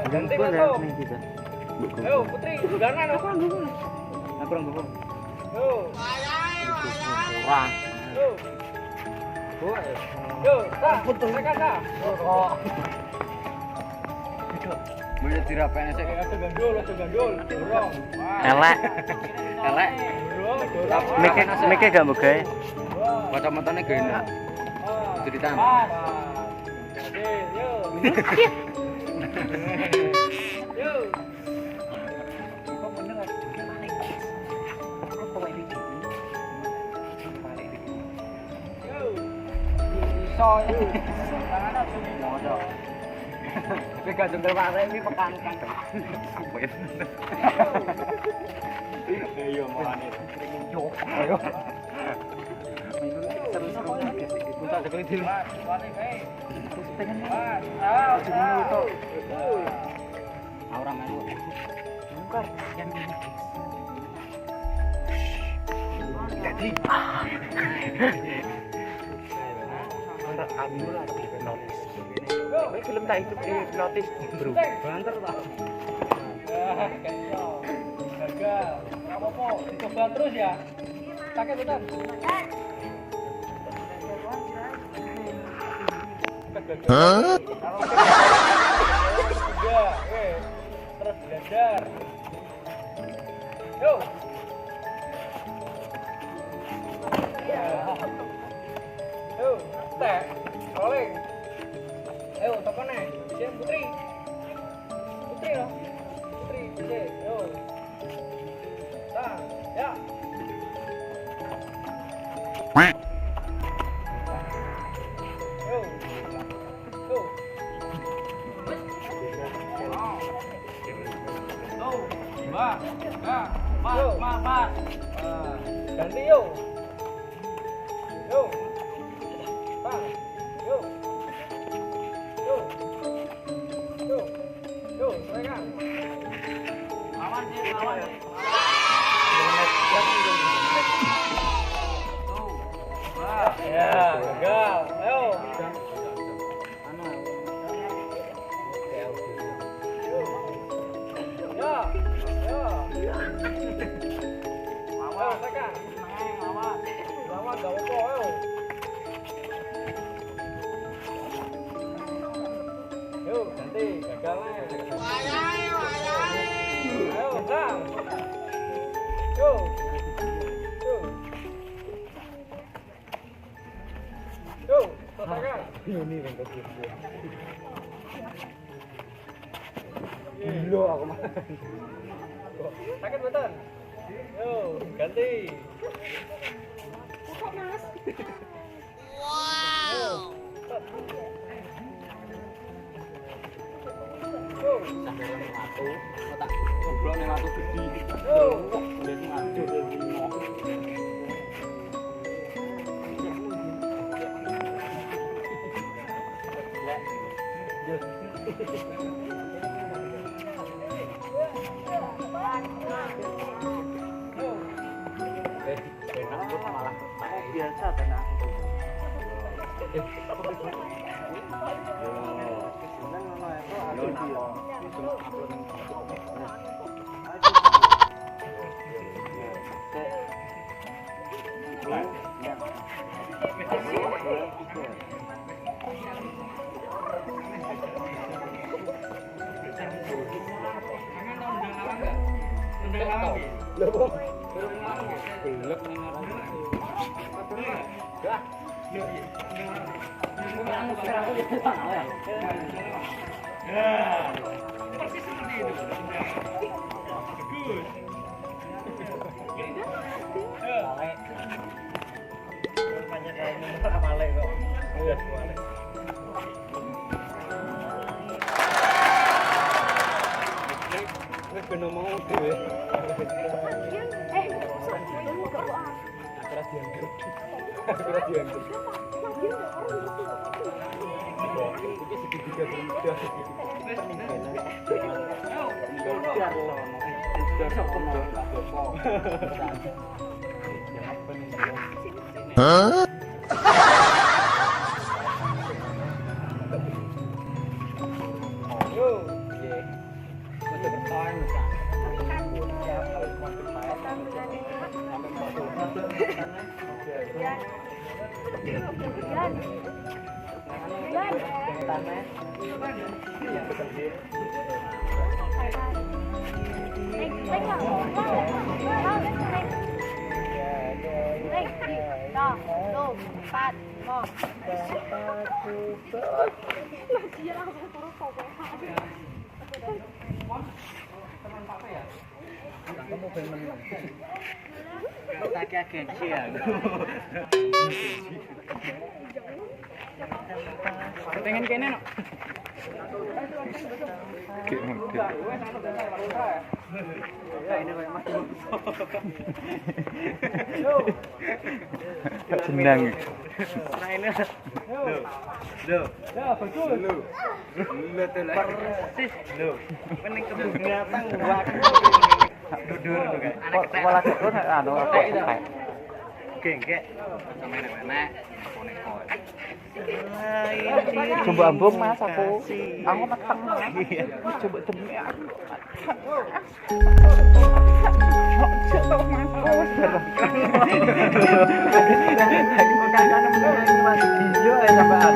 Ganti masuk. Ayo Putri, jangan apa? Aku orang bohong. Yo. Orang. Yo. Yo, dah. Tekan dah. Oh. Boleh dirapane sik. Aja gandul. Dorong. Elek. Mike gak mbok gawe. Kacamata gak enak. Ceritaan. Oke, yo. Yo. Kok bener apa ini? Yo. Iso yo. Tangan sini modo. Tapi gak jendel wae iki pekan-pekan. Apit. Ayo makane. Yo. Ayo. Terus-terus kita sekali dulu. Balik bae. Aura melu. Bukan yang ini. Jadi. Ora ambil lah di notis. Kowe film tak itu notis, Bro. Banter ta. Kayaknya. Gagal. Enggak apa-apa, dicoba terus ya. Sakit betul. Hah? Terus belajar. Yo. Yo, teh, rolling. Ayo, tokone. Jen Putri. Putri loh. Putri, yo. Tang, ya. Mas. Ganti yo. Yo. Bang. Yo. Yo. Yo. Yo, pegang. Aman sih, aman. Ya, gagal. Ayo. Yo, ganti, gagal ayo, Bang. Yo. Yo, selesaikan. Ini yang kecil. Gila aku mah. Sakit betul. Yo, ganti. Kok Mas? Wow. Sampai ning watu, tak goblok ning watu gede. Yo, kok boleh ngajur biasa tenang. Enggak. Persis seperti itu. Bagus. Banyak yang malek kok. Iya, malek. Wis kena mau dhewe. Hah? Kita gengsi ya. Pengen kene no. Senang. Nah ini. Loh. Ya betul. Lu tuh lah. Persis. Loh. Pening kebun binatang dudur tuh kan. Kepala kebun anu apa? Gengke. Sama enak-enak. Coba ambung mas aku matang coba demi aku Bukan karena mas hijau ya sampean.